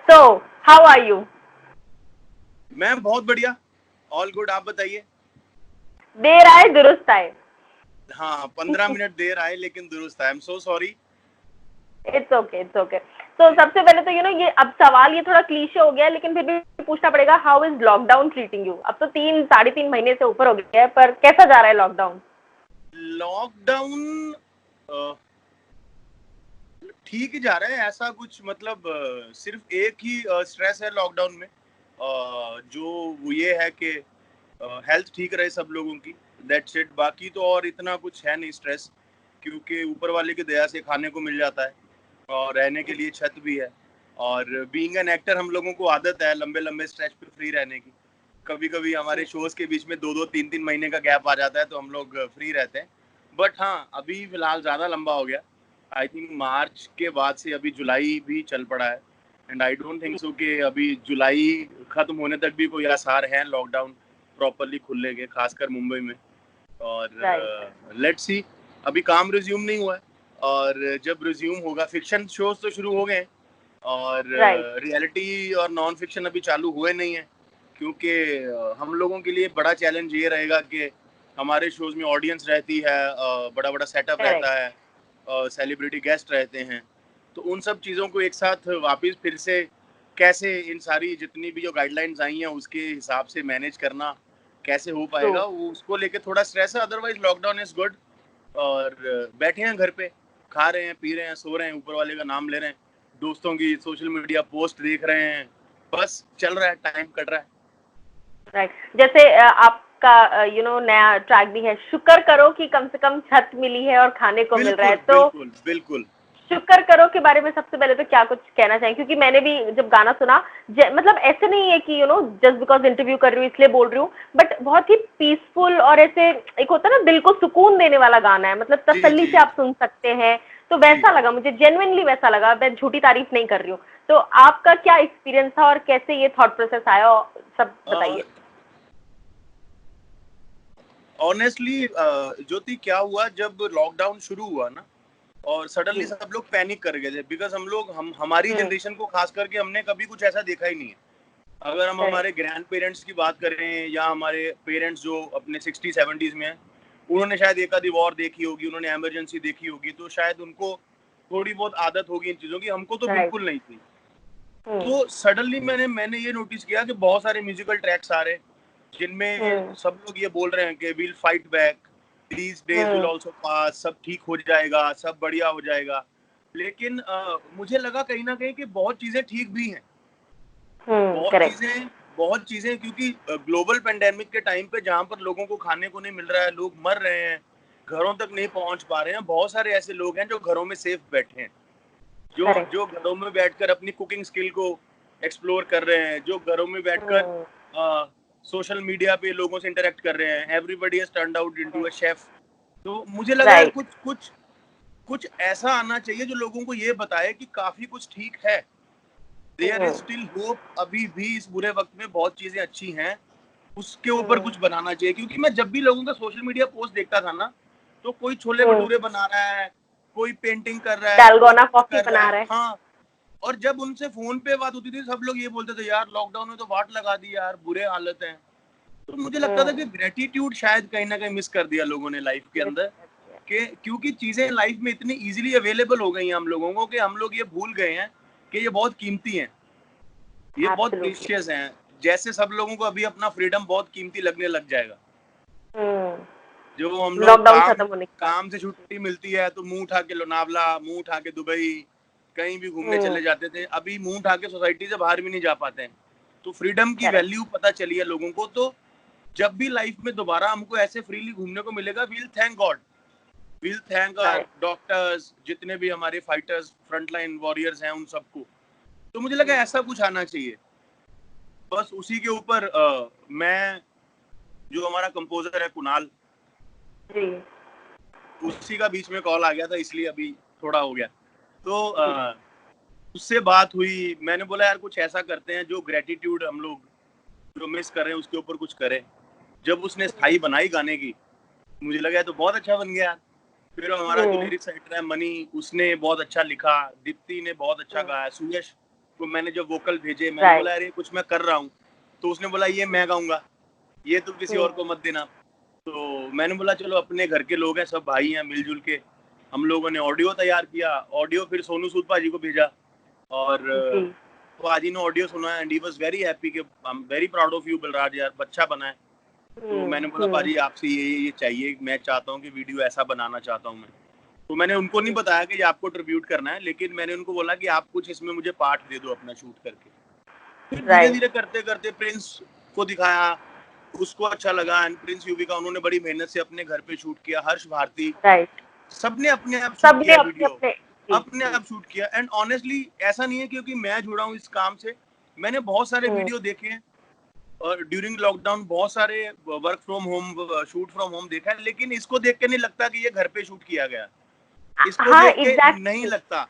So, how are you? मैं बहुत बढ़िया, ऑल गुड। आप बताइए। देर आए दुरुस्त आए। हाँ, 15 मिनट देर आए लेकिन दुरुस्त आए। I am so sorry. It's okay, it's okay. तो सबसे पहले तो ये अब सवाल ये थोड़ा क्लीशे हो गया है, लेकिन फिर भी पूछना पड़ेगा, how is lockdown treating you? अब तो 3 साढ़े 3 महीने से ऊपर हो गया है, पर कैसा जा रहा है लॉकडाउन? लॉकडाउन ठीक ही जा रहा है। ऐसा कुछ मतलब सिर्फ एक ही स्ट्रेस है लॉकडाउन में, जो वो ये है कि हेल्थ ठीक रहे सब लोगों की। That's it. बाकी तो और इतना कुछ है नहीं स्ट्रेस, क्योंकि ऊपर वाले की दया से खाने को मिल जाता है और रहने के लिए छत भी है। और बीइंग एन एक्टर हम लोगों को आदत है लंबे लंबे स्ट्रेच पे फ्री रहने की। कभी कभी हमारे शोज के बीच में 2-2 3-3 महीने का गैप आ जाता है तो हम लोग फ्री रहते हैं। बट हाँ, अभी फिलहाल ज़्यादा लंबा हो गया। आई थिंक मार्च के बाद से अभी जुलाई भी चल पड़ा है। And I don't think so कि अभी जुलाई खत्म होने तक भी कोई आसार हैं लॉकडाउन प्रॉपरली खुलने के, खासकर मुंबई में। राइट। और लेट्स सी। अभी काम रिज्यूम नहीं हुआ है, और जब रिज्यूम होगा, फिक्शन शोज तो शुरू हो गए हैं और राइट। रियलिटी और नॉन फिक्शन अभी चालू हुए नहीं है, क्योंकि हम लोगों के लिए बड़ा चैलेंज ये रहेगा कि हमारे शोज में ऑडियंस रहती है, बड़ा बड़ा सेटअप रहता करेक्ट। है, सेलिब्रिटी गेस्ट रहते हैं। तो उन सब चीज़ों को एक साथ वापस फिर से कैसे, इन सारी जितनी भी जो गाइडलाइंस आई हैं उसके हिसाब से मैनेज करना कैसे हो ट्रू। पाएगा, वो उसको लेके थोड़ा स्ट्रेस है। Otherwise lockdown is good. और बैठे हैं घर पे, खा रहे हैं, पी रहे हैं, सो रहे हैं, ऊपर वाले का नाम ले रहे हैं, दोस्तों की सोशल मीडिया पोस्ट देख रहे हैं। बस चल रहा है, टाइम कट रहा है। राइट। जैसे आपका नया ट्रैक भी है, शुक्र करो कि कम से कम छत मिली है और खाने को मिल रहा है, बिल्कुल तो बिल्कुल बिल्कुल। शुक्र करो के बारे में सबसे पहले तो क्या कुछ कहना चाहिए? क्योंकि मैंने भी जब गाना सुना, मतलब ऐसे नहीं है कि जस्ट बिकॉज इंटरव्यू कर रही हूँ इसलिए बोल रही हूँ, बट बहुत ही पीसफुल और ऐसे एक होता है ना, दिल को सुकून देने वाला गाना है, मतलब जी तसल्ली जी से आप सुन सकते हैं। तो जी। वैसा लगा मुझे, जेन्युइनली वैसा लगा, मैं झूठी तारीफ नहीं कर रही हूँ। तो आपका क्या एक्सपीरियंस था और कैसे ये थॉट प्रोसेस आया, सब बताइए। ऑनेस्टली ज्योति, क्या हुआ जब लॉकडाउन शुरू हुआ ना, और सडनली जी। सब लोग पैनिक कर गए थे, बिकॉज हमारी हम्म। जनरेशन को खास करके हमने कभी कुछ ऐसा देखा ही नहीं है। अगर हम हमारे करेक्ट। ग्रैंड पेरेंट्स की बात करें या हमारे पेरेंट्स जो अपने 60-70s में हैं, उन्होंने शायद एक आधी वॉर देखी होगी, उन्होंने इमरजेंसी देखी होगी, तो शायद उनको थोड़ी बहुत आदत होगी इन चीज़ों की। हमको तो राइट। बिल्कुल नहीं थी। हम्म। तो सडनली मैंने ये नोटिस किया कि बहुत सारे म्यूजिकल ट्रैक्स आ रहे हैं जिनमें हम्म। सब लोग ये बोल रहे हैं कि we'll fight back, these days will hmm. Also pass, सब ठीक हो जाएगा, सब बढ़िया हो जाएगा। लेकिन मुझे लगा कहीं ना कहीं कि बहुत चीजें ठीक भी हैं। हम्म। बहुत करेक्ट। चीजें बहुत चीजें, क्योंकि ग्लोबल पेंडेमिक के टाइम पे जहाँ पर लोगों को खाने को नहीं मिल रहा है, लोग मर रहे हैं, घरों तक नहीं पहुंच पा रहे हैं, बहुत सारे ऐसे लोग हैं जो घरों में सेफ बैठे हैं, जो करेक्ट। जो घरों में बैठकर अपनी कुकिंग स्किल को एक्सप्लोर कर रहे हैं, जो घरों में बैठकर हम्म। सोशल मीडिया पे लोगों से इंटरेक्ट कर रहे हैं। Everybody has turned out into a correct. Chef. तो मुझे लगा यार राइट। कुछ कुछ कुछ ऐसा आना चाहिए जो लोगों को ये बताए कि काफी कुछ ठीक है, there is hmm. Still hope. अभी भी इस बुरे वक्त में बहुत चीजें अच्छी हैं, उसके ऊपर हम्म। कुछ बनाना चाहिए। क्योंकि मैं जब भी लोगों का सोशल मीडिया पोस्ट देखता था ना, तो कोई छोले हम्म। भटूरे बना रहा है, कोई पेंटिंग कर रहा है, कोई डालगोना कुछ कॉफी कर रहा बना है। रहा है। हाँ। और जब उनसे फोन पे बात होती थी, सब लोग ये बोलते थे, यार लॉकडाउन में तो वाट लगा दी यार, बुरे हालत है। तो मुझे लगता था कि हम्म। ग्रेटिट्यूड शायद कहीं ना कहीं मिस कर दिया लोगों ने लाइफ के मिस अंदर, कर दिया। कि क्योंकि चीजें लाइफ में इतनी इजीली अवेलेबल हो गई हैं हम लोगों को, कि हम लोग ये भूल गए हैं कि ये बहुत कीमती हैं, ये बहुत एब्सोल्युटली। प्रीशियस हैं। जैसे सब लोगों को अभी अपना फ्रीडम बहुत कीमती लगने लग जाएगा। जो हम लोग लॉकडाउन काम खत्म होने के बाद। काम से छुट्टी मिलती है तो मुंह उठा के लोनावला, मुंह उठा के दुबई, कहीं भी घूमने हम्म। चले जाते थे। अभी मुंह उठा के सोसाइटी से बाहर भी नहीं जा पाते हैं। तो फ्रीडम की करेक्ट। वैल्यू पता चली है लोगों को। तो जब भी लाइफ में दोबारा हमको ऐसे फ्रीली घूमने को मिलेगा, we'll thank God, we'll thank our right. Doctors, जितने भी हमारे फाइटर्स, फ्रंटलाइन वॉरियर्स हैं, उन सबको। तो मुझे लगा ऐसा कुछ आना चाहिए। बस उसी के ऊपर मैं, जो हमारा कंपोजर है कुणाल, जी। उसी का बीच में कॉल आ गया था, इसलिए अभी थोड़ा हो गया। तो जी। उससे बात हुई, मैंने बोला यार कुछ ऐसा करते हैं जो ग्रेटिट्यूड हम लोग जो मिस कर रहे हैं उसके ऊपर कुछ करें। जब उसने स्थाई बनाई गाने की, मुझे लगा तो बहुत अच्छा बन गया। फिर हमारा जो हम्म। लिरिक्स राइटर है मनी, उसने बहुत अच्छा लिखा, दीप्ति ने बहुत अच्छा गाया, सुयश मैंने जब वोकल भेजे, मैंने Right. बोला अरे कुछ मैं कर रहा हूँ, तो उसने बोला ये मैं गाऊंगा, ये तुम किसी और को मत देना। तो मैंने बोला चलो अपने घर के लोग हैं, सब भाई हैं, मिलजुल के हम लोगों ने ऑडियो तैयार किया। ऑडियो फिर सोनू सूद पाजी को भेजा और जी। पाजी ने ऑडियो सुना and he was very happy कि I am very proud of you Balraj यार, अच्छा बना है। तो मैंने बोला पाजी आपसे ये चाहिए, मैं चाहता हूँ कि वीडियो ऐसा बनाना चाहता हूँ मैं। तो मैंने उनको नहीं बताया कि ये आपको ट्रिब्यूट करना है, लेकिन मैंने उनको बोला कि आप कुछ इसमें मुझे पार्ट दे दो अपना शूट करके। फिर धीरे धीरे करते करते प्रिंस को दिखाया, उसको अच्छा लगा एंड प्रिंस यूवी का उन्होंने बड़ी मेहनत से अपने घर पे शूट किया। हर्ष भारती, राइट, सबने अपने आप शूट सबने किया अपने वीडियो, अपने अपने आप शूट किया। एंड ऑनेस्टली ऐसा नहीं है क्योंकि मैं जुड़ा हूँ इस काम से, मैंने बहुत सारे वीडियो देखे हैं और ड्यूरिंग लॉकडाउन बहुत सारे work from home, shoot from home देखा है, लेकिन इसको देख के नहीं लगता कि ये घर पे शूट किया गया। इसको हाँ देख के एग्जैक्टली नहीं लगता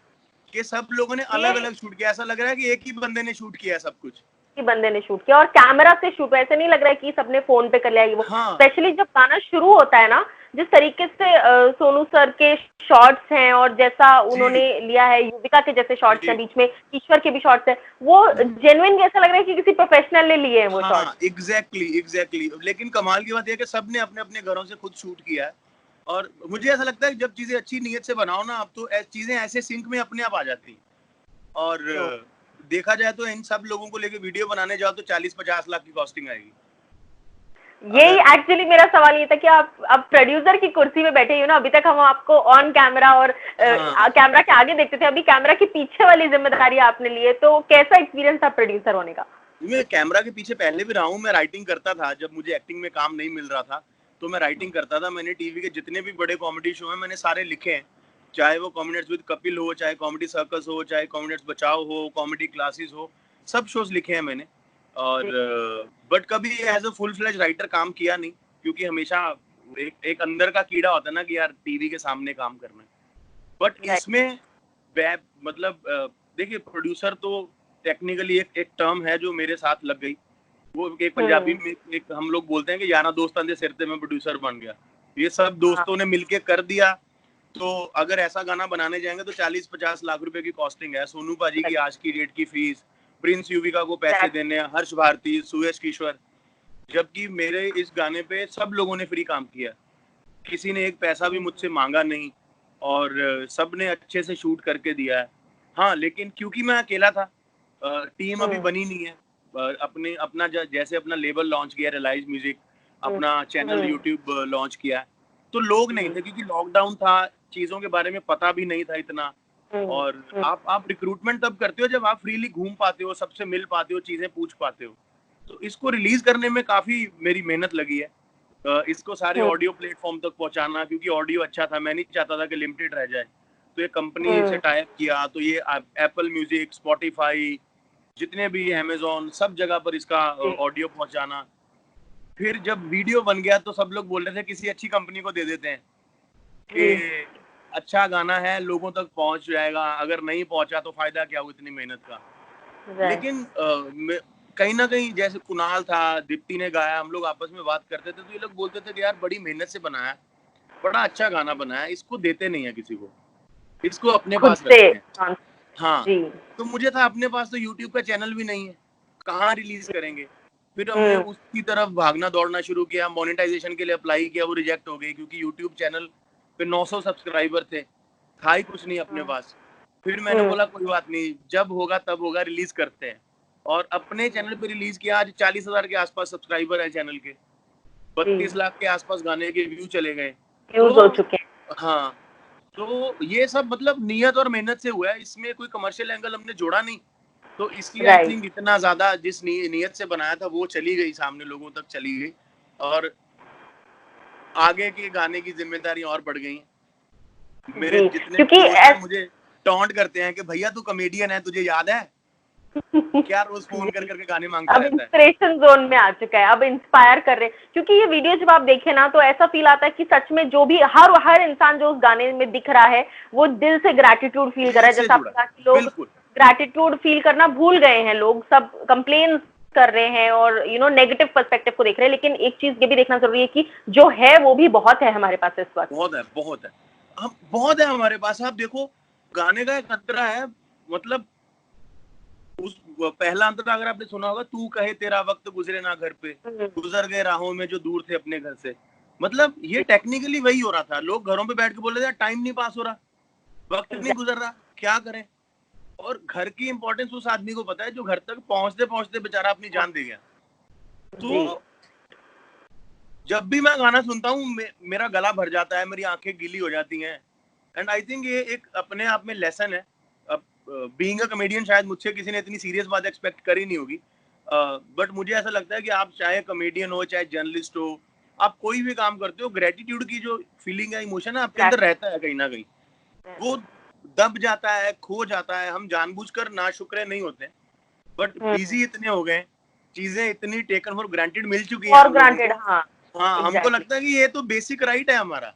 कि सब लोगों ने अलग अलग शूट किया, ऐसा लग रहा है कि एक ही बंदे ने शूट किया सब कुछ। कि बंदे ने शूट किया और कैमरा से शूट, ऐसे नहीं लग रहा है कि सबने फोन पे कर लिया ये वो। हाँ स्पेशली जब गाना शुरू होता है ना, जिस तरीके से सोनू सर के शॉट्स हैं और जैसा उन्होंने लिया है, युविका के जैसे शॉट्स हैं, बीच में ईश्वर के भी शॉट्स हैं, वो जेन्युइन ऐसा लग रहा है कि किसी प्रोफेशनल ने लिए हैं वो शॉट्स। हाँ एग्जैक्टली। लेकिन कमाल की बात यह है कि सबने अपने अपने घरों से खुद शूट किया है और मुझे ऐसा लगता है जब चीजें अच्छी नीयत से बनाओ ना, अब तो चीजें ऐसे सिंक में अपने आप आ जाती हैं। और देखा जाए तो इन सब लोगों को लेके वीडियो बनाने जाओ तो 40-50 लाख की कॉस्टिंग आएगी। यही एक्चुअली मेरा सवाल ये था कि आप अब प्रोड्यूसर की कुर्सी में बैठे हो ना, अभी तक हम आपको ऑन कैमरा और कैमरा के आगे देखते थे, अभी कैमरा के पीछे वाली जिम्मेदारी आपने ली है, तो कैसा एक्सपीरियंस था प्रोड्यूसर होने का? मैं कैमरा के पीछे पहले भी रहा हूँ, मैं राइटिंग करता था जब मुझे एक्टिंग में काम नहीं मिल रहा था, तो मैं राइटिंग करता था। मैंने टीवी के जितने भी बड़े कॉमेडी शो हैं मैंने सारे लिखे हैं, चाहे वो कॉमेडियंस विद कपिल हो, चाहे कॉमेडी सर्कस हो, चाहे कॉमेडियंस बचाओ हो, कॉमेडी क्लासेस हो, सब शोज लिखे हैं मैंने। और बट कभी as a full fledge writer काम किया नहीं, क्योंकि हमेशा एक अंदर का कीड़ा होता है ना कि यार टीवी के सामने काम करना है। बट इसमें मतलब देखिए प्रोड्यूसर तो टेक्निकली एक टर्म है जो मेरे साथ लग गई। वो एक पंजाबी में एक हम लोग बोलते हैं कि यारा दोस्तां दे सिर ते मैं प्रोड्यूसर बन गया। ये सब दोस्तों ने मिलके कर दिया। तो अगर ऐसा गाना बनाने जाएंगे तो 40-50 लाख रुपए की कॉस्टिंग है। सोनू पाजी की आज की डेट की फीस, प्रिंस युविका को पैसे देने, हर्ष भारती, सुयश किशोर, जबकि मेरे इस गाने पे सब लोगों ने फ्री काम किया, किसी ने एक पैसा भी मुझसे मांगा नहीं और सब ने अच्छे से शूट करके दिया है। हाँ लेकिन क्योंकि मैं अकेला था, टीम अभी बनी नहीं है, अपना जैसे अपना लेबल लॉन्च किया रिलाइज म्यूजिक, अपना चैनल यूट्यूब लॉन्च किया, तो लोग नहीं थे क्योंकि लॉकडाउन था, चीजों के बारे में पता भी नहीं था इतना। और आप रिक्रूटमेंट तब करते हो जब आप फ्रीली घूम पाते हो, सबसे मिल पाते हो, चीजें पूछ पाते हो। तो इसको रिलीज करने में काफी मेरी मेहनत लगी है, इसको सारे ऑडियो प्लेटफॉर्म तक पहुंचाना, क्योंकि ऑडियो अच्छा था, मैं नहीं चाहता था कि लिमिटेड रह जाए। तो ये कंपनी से टाई अप किया, तो ये एप्पल म्यूजिक, स्पॉटिफाई, जितने भी अमेज़न, सब जगह पर इसका ऑडियो पहुंचाना। फिर जब वीडियो बन गया तो सब लोग बोल रहे थे किसी अच्छी कंपनी को दे देते हैं कि अच्छा गाना है, लोगों तक पहुंच जाएगा, अगर नहीं पहुंचा तो फायदा क्या हो इतनी मेहनत का। लेकिन कहीं ना कहीं जैसे कुणाल था, दीप्ति ने गाया, हम लोग आपस में बात करते थे तो ये लोग बोलते थे कि यार बड़ी मेहनत से बनाया, बड़ा अच्छा गाना बनाया, इसको देते नहीं है किसी को, इसको अपने पास रखते हैं। हाँ तो मुझे था अपने पास तो यूट्यूब का चैनल भी नहीं है, कहाँ रिलीज करेंगे। फिर हमने उसकी तरफ भागना दौड़ना शुरू किया, मोनेटाइजेशन के लिए अप्लाई किया, वो रिजेक्ट हो गई क्योंकि यूट्यूब चैनल पे 900 सब्सक्राइबर थे, था ही कुछ नहीं अपने पास। फिर मैंने बोला कोई बात नहीं, जब होगा तब होगा, रिलीज करते हैं। और अपने चैनल पे रिलीज किया। आज 40,000 के आसपास सब्सक्राइबर है चैनल के, 32 लाख के आसपास गाने के व्यू चले गए, व्यूज हो चुके हैं। हाँ तो ये सब मतलब नियत और मेहनत से हुआ है, इसमें कोई कमर्शियल एंगल हमने जोड़ा नहीं, तो इसलिए आई थिंक इतना ज्यादा जिस नियत से बनाया था वो चली गई, सामने लोगों तक चली गई, और आगे के गाने की जिम्मेदारी और बढ़ गई। मेरे जितने दोस्त हैं मुझे टॉन्ट करते हैं कि भैया तू कॉमेडियन है, तुझे याद है क्या रोज फोन कर करके गाने मांगता अब रहता है। इंस्पिरेशन जोन में आ चुका है, अब इंस्पायर कर रहे हैं, क्योंकि ये वीडियो जब आप देखें ना तो ऐसा फील आता है कि सच में जो भी हर इंसान जो उस गाने में दिख रहा है वो दिल से ग्रैटिट्यूड फील कर रहा है। जैसा आपने कहा कि लोग ग्रैटिट्यूड फील करना भूल गए हैं, लोग सब कंप्लेन कर रहे हैं और नेगेटिव पर्सपेक्टिव को देख रहे हैं, लेकिन एक चीज ये भी देखना जरूरी है कि जो है वो भी बहुत है हमारे पास इस वक्त। बहुत है हम बहुत है हमारे पास। आप देखो गाने का एक अंतरा है, मतलब उस पहला अंतरा अगर आपने सुना होगा, तू कहे तेरा वक्त गुजरे ना घर पे, गुजर गए राहों में जो दूर थे अपने घर से। मतलब ये टेक्निकली वही हो रहा था, लोग घरों पे बैठ के बोल रहे थे टाइम नहीं पास हो रहा, वक्त नहीं गुजर रहा, क्या करें। और घर की इंपॉर्टेंस उस आदमी को पता है जो घर तक पहुंचते पहुंचते बेचारा अपनी जान दे गया। तो जब भी मैं गाना सुनता हूँ मेरा गला भर जाता है, मेरी आंखें गीली हो जाती हैं। एंड आई थिंक ये एक अपने आप में लेसन है। अब बीइंग अ कॉमेडियन शायद मुझसे किसी ने इतनी सीरियस बात एक्सपेक्ट करी नहीं होगी, बट मुझे ऐसा लगता है कि आप चाहे कॉमेडियन हो चाहे जर्नलिस्ट हो, आप कोई भी काम करते हो, ग्रेटिट्यूड की जो फीलिंग है, इमोशन है आपके अंदर रहता है कहीं ना कहीं, वो दब जाता है, खो जाता है। हम जानबूझकर नाशुक्रे नहीं होते, बट बिजी इतने हो गए, चीजें इतनी टेकन फॉर ग्रांटेड मिल चुकी हैं फॉर हम लोगों ग्रांटेड, को। हाँ हाँ, हमको एग्जैक्टली। लगता है कि ये तो बेसिक राइट है हमारा,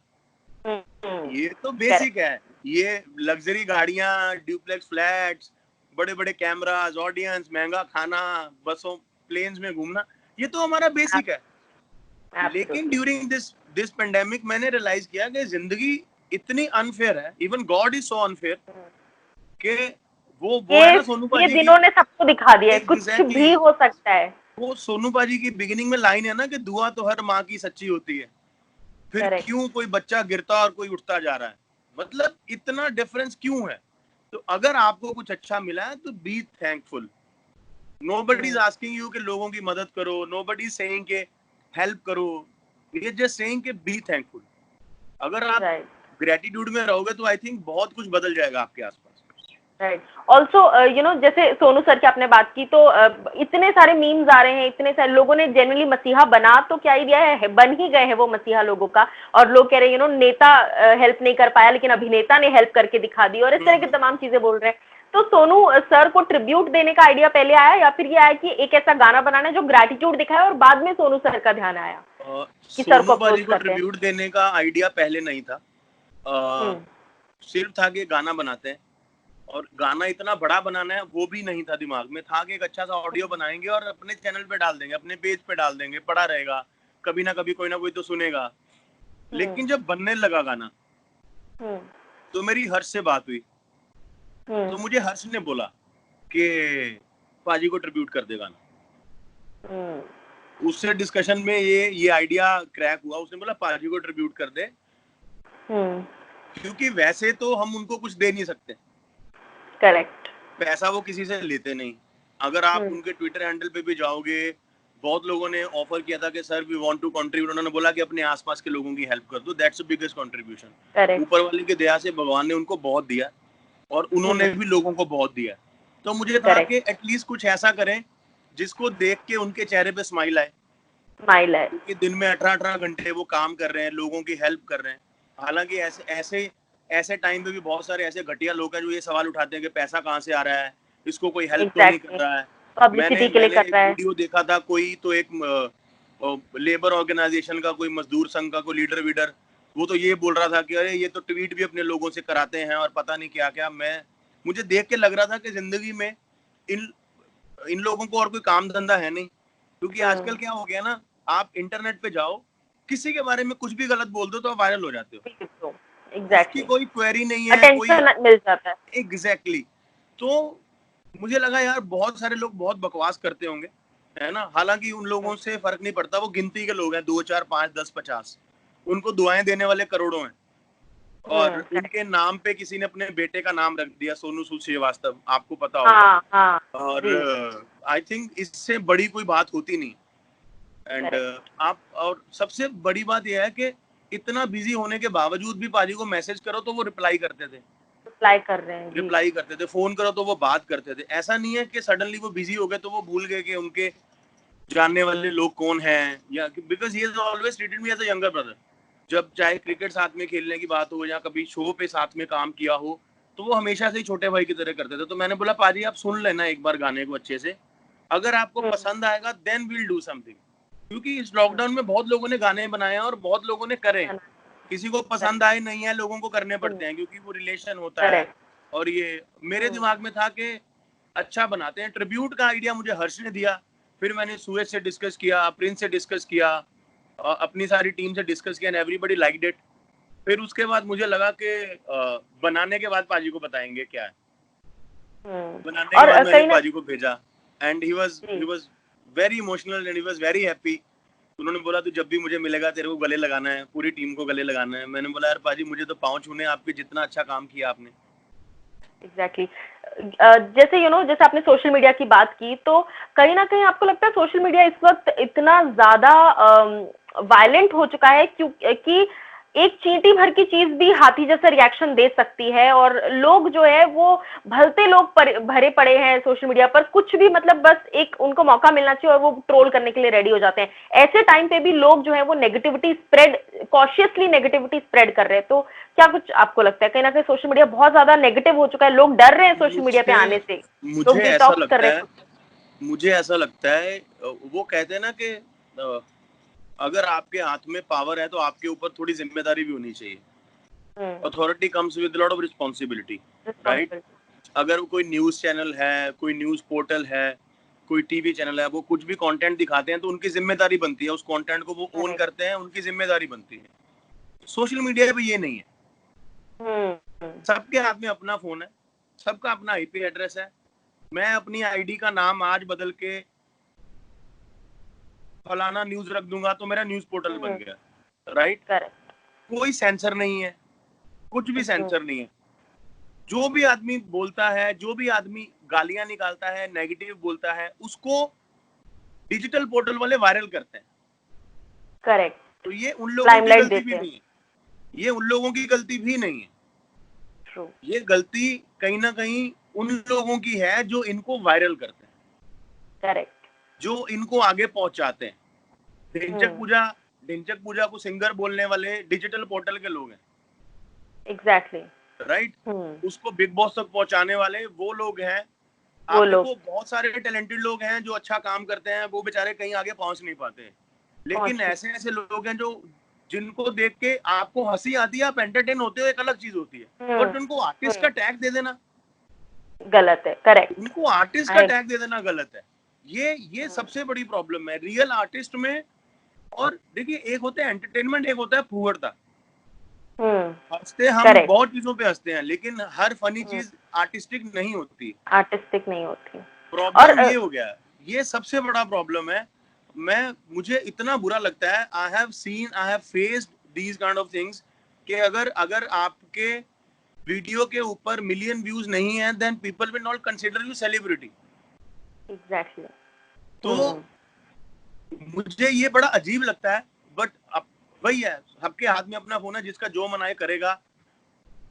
ये तो बेसिक है। ये लग्जरी गाड़ियां, ड्यूप्लेक्स फ्लैट्स, बड़े बड़े कैमरास, ऑडियंस, महंगा खाना, बसों प्लेन्स में घूमना, ये तो हमारा बेसिक है। लेकिन ड्यूरिंग दिस पेंडेमिक मैंने रियलाइज किया कि जिंदगी इतनी अनफेयर है, even God is so unfair, कि वो है ना सोनू ये पाजी की, दिनों ने सबको दिखा दिया है, कुछ एग्जैक्टली भी हो सकता है। वो सोनू पाजी की बिगिनिंग में लाइन है ना कि दुआ तो हर माँ की सच्ची होती है, फिर करेक्ट। क्यों कोई बच्चा गिरता और कोई उठता जा रहा है, मतलब इतना डिफरेंस क्यों है। तो अगर आपको कुछ अच्छा मिला है तो be thankful. Nobody is asking you कि लोगों की मदद करो, नोबडी इज सेइंग के हेल्प करो, ये जस्ट सेइंग के बी थैंकफुल। अगर आप राइट ग्रेटिट्यूड में रहोगे तो आई थिंक बहुत कुछ बदल जाएगा आपके आसपास। राइट। ऑल्सो यू नो, जैसे सोनू सर की आपने बात की, तो इतने सारे मीम्स आ रहे हैं, इतने सारे लोगों ने जेन्युइनली मसीहा बना तो क्या ही दिया है, बन ही गए हैं वो मसीहा लोगों का। और लोग कह रहे हैं यू नो नेता हेल्प नहीं कर पाया लेकिन अभिनेता ने हेल्प करके दिखा दी, और इस तरह की तमाम चीजें बोल रहे हैं। तो सोनू सर को ट्रिब्यूट देने का आइडिया पहले आया, या फिर ये आया कि एक ऐसा गाना बनाना है जो ग्रेटिट्यूड दिखाए, और बाद में सोनू सर का ध्यान आया कि सर को सोनू अप्रोच बाजी को करते हैं? ट्रिब्यूट देने का आइडिया पहले नहीं था, सिर्फ था कि गाना बनाते हैं, और गाना इतना बड़ा बनाना है वो भी नहीं था दिमाग में, था कि एक अच्छा सा ऑडियो बनाएंगे और अपने चैनल पे डाल देंगे, अपने पेज पे डाल देंगे, पड़ा रहेगा, कभी ना कभी कोई ना कोई तो सुनेगा। लेकिन जब बनने लगा गाना तो मेरी हर्ष से बात हुई, तो मुझे हर्ष ने बोला कि पाजी को ट्रिब्यूट कर दे गाना। उससे डिस्कशन में ये आइडिया क्रैक हुआ, उसने बोला पाजी को ट्रिब्यूट कर दे, क्योंकि वैसे तो हम उनको कुछ दे नहीं सकते, करेक्ट। पैसा वो किसी से लेते नहीं। अगर आप उनके ट्विटर हैंडल पे भी जाओगे, बहुत लोगों ने ऑफर किया था कि sir we want to contribute, उन्होंने बोला कि अपने आसपास के लोगों की हेल्प कर दो, दैट्स द बिगेस्ट कंट्रीब्यूशन। ऊपर वाले की दया से भगवान ने उनको बहुत दिया और उन्होंने भी लोगों को बहुत दिया। तो मुझे था कि एटलीस्ट कुछ ऐसा करें जिसको देख के उनके चेहरे पे स्माइल आए, स्माइल है। क्योंकि दिन में 18-18 घंटे वो काम कर रहे हैं, लोगों की हेल्प कर रहे हैं। हालांकि ऐसे टाइम पे भी बहुत सारे ऐसे घटिया लोग हैं जो ये सवाल उठाते हैं कि पैसा कहाँ से आ रहा है, इसको कोई हेल्प तो नहीं कर रहा है। पब्लिसिटी के लिए मैंने कर एक रहा है। वीडियो देखा था, कोई तो एक लेबर ऑर्गेनाइजेशन का कोई मजदूर संघ का कोई लीडर, वो तो ये बोल रहा था कि अरे ये तो ट्वीट भी अपने लोगों से कराते हैं और पता नहीं क्या क्या। मुझे देख के लग रहा था कि जिंदगी में इन लोगों को और कोई काम धंधा है नहीं, क्योंकि आजकल क्या हो गया ना, आप इंटरनेट पे जाओ, किसी के बारे में कुछ भी गलत बोल दो तो आप वायरल हो जाते हो। उसकी एग्जैक्टली। कोई क्वेरी नहीं है, कोई अटेंशन मिल जाता है। एग्जैक्टली। तो मुझे लगा यार बहुत सारे लोग बहुत बकवास करते होंगे, है ना। हालांकि उन लोगों से फर्क नहीं पड़ता, वो गिनती के लोग हैं, 2 4 5 10 50, उनको दुआएं देने वाले करोड़ों हैं। और उनके नाम पे किसी ने अपने बेटे का नाम रख दिया सोनू सूद श्रीवास्तव, आपको पता होगा। हाँ हाँ और जी। आई थिंक इससे बड़ी कोई बात होती नहीं। एंड आप, और सबसे बड़ी बात यह है कि इतना बिजी होने के बावजूद भी पाजी को मैसेज करो तो वो रिप्लाई करते थे, रिप्लाई कर रहे हैं जी। फोन करो तो वो बात करते थे। ऐसा नहीं है कि सडनली वो बिजी हो गए तो वो भूल गए कि उनके जानने वाले लोग कौन हैं, या because he has always treated me as a younger brother. जब चाहे क्रिकेट साथ में खेलने की बात हो या कभी शो पे साथ में काम किया हो, तो वो हमेशा से ही छोटे भाई की तरह करते थे। तो मैंने बोला पाजी आप सुन लेना एक बार गाने को अच्छे से, अगर आपको पसंद आएगा देन वील डू समथिंग। क्योंकि इस लॉकडाउन में बहुत लोगों ने गाने बनाए हैं और बहुत लोगों ने करे, किसी को पसंद आए नहीं है, लोगों को करने पड़ते हैं क्योंकि वो रिलेशन होता है। और ये मेरे दिमाग में था कि अच्छा बनाते हैं। ट्रिब्यूट का आइडिया मुझे हर्ष ने दिया, फिर मैंने सूरज से डिस्कस किया, प्रिंस से डिस्कस किया, अपनी सारी टीम से डिस्कस किया, एंड एवरीबॉडी लाइक्ड इट। फिर उसके बाद मुझे लगा कि बनाने के बाद पाजी को बताएंगे क्या है। बनाने के और बाद मैंने कहीं ना पाजी को भेजा एंड ही जी was very emotional and he was very happy. उन्होंने बोला तू जब भी मुझे मिलेगा तेरे को गले लगाना है, पूरी टीम को गले लगाना है। मैंने बोला यार पाजी मुझे तो पाँव छूने हैं आपके, जितना अच्छा काम किया आपने। एग्जैक्टली जैसे जैसे आपने सोशल मीडिया की बात की, तो कहीं ना कहीं आपको लगता है सोशल मीडिया इस वक्त इतना ज्यादा वायलेंट हो चुका है क्योंकि एक चींटी भर की चीज भी हाथी जैसा रिएक्शन दे सकती है, और लोग जो है वो भलते लोग भरे पड़े हैं सोशल मीडिया पर, कुछ भी मतलब बस एक उनको मौका मिलना चाहिए और वो ट्रोल करने के लिए रेडी हो जाते हैं। ऐसे टाइम पे भी लोग जो है वो negativity spread, cautiously negativity spread कर रहे हैं। तो क्या कुछ आपको लगता है कहीं ना कहीं सोशल मीडिया बहुत ज्यादा नेगेटिव हो चुका है, लोग डर रहे हैं सोशल मीडिया पे मुझे आने से, मुझे लोग ऐसा डिटॉक्स कर लगता रहे है, हैं मुझे ऐसा लगता है वो कहते हैं ना कि अगर आपके हाथ में पावर है तो आपके ऊपर थोड़ी जिम्मेदारी भी होनी चाहिए। Authority comes with lot of responsibility, right? Responsibility. अगर कोई न्यूज चैनल है, कोई न्यूज पोर्टल है, कोई टीवी चैनल है, वो कुछ भी कंटेंट दिखाते हैं तो उनकी जिम्मेदारी बनती है, उस कंटेंट को वो ओन करेक्ट। करते हैं, उनकी जिम्मेदारी बनती है। सोशल मीडिया पे ये नहीं है। हम्म। सबके हाथ में अपना फोन है, सबका अपना आईपी एड्रेस है। मैं अपनी आईडी का नाम आज बदल के फलाना न्यूज रख दूंगा तो मेरा न्यूज पोर्टल बन गया, राइट? करेक्ट। कोई सेंसर नहीं है, कुछ भी सेंसर नहीं है। जो भी आदमी बोलता है, जो भी आदमी गालियां निकालता है, नेगेटिव बोलता है, उसको डिजिटल पोर्टल वाले वायरल करते हैं। करेक्ट। तो ये उन लोगों की लाइमलाइट गलती देते भी हैं। नहीं है, ये उन लोगों की गलती भी नहीं है। ट्रू। ये गलती कहीं ना कहीं उन लोगों की है जो इनको वायरल करते हैं, करेक्ट। जो इनको आगे पहुंचाते हैं। ढिंचक पूजा को सिंगर बोलने वाले डिजिटल पोर्टल के लोग हैं, एग्जैक्टली। राइट? उसको बिग बॉस तक पहुंचाने वाले वो लोग हैं। वो आप लोग देखो बहुत सारे टैलेंटेड लोग हैं जो अच्छा काम करते हैं, वो बेचारे कहीं आगे पहुंच नहीं पाते। लेकिन पहुंची। ऐसे ऐसे लोग हैं जो जिनको देख के आपको हंसी आती है, आप एंटरटेन होते हो, एक अलग चीज होती है। बट उनको आर्टिस्ट का टैग दे देना, गलत है। करेक्ट। उनको आर्टिस्ट का टैग दे देना गलत है। ये सबसे बड़ी प्रॉब्लम है रियल आर्टिस्ट में। और देखिए, एक होता है एंटरटेनमेंट, एक होता है फूहड़ता। हंसते हम करेक्ट। बहुत चीजों पे हंसते हैं, लेकिन हर फनी चीज आर्टिस्टिक नहीं होती। आर्टिस्टिक नहीं होती। और प्रॉब्लम ये हो गया है, ये सबसे बड़ा प्रॉब्लम है। मुझे इतना बुरा लगता है, I have faced these kind of things, कि अगर अगर आपके वीडियो के ऊपर मिलियन व्यूज नहीं है, then people will not consider you celebrity. Exactly. तो मुझे ये बड़ा अजीब लगता है। बट अब वही है, सबके हाथ में अपना फोन है, जिसका जो मनाए करेगा,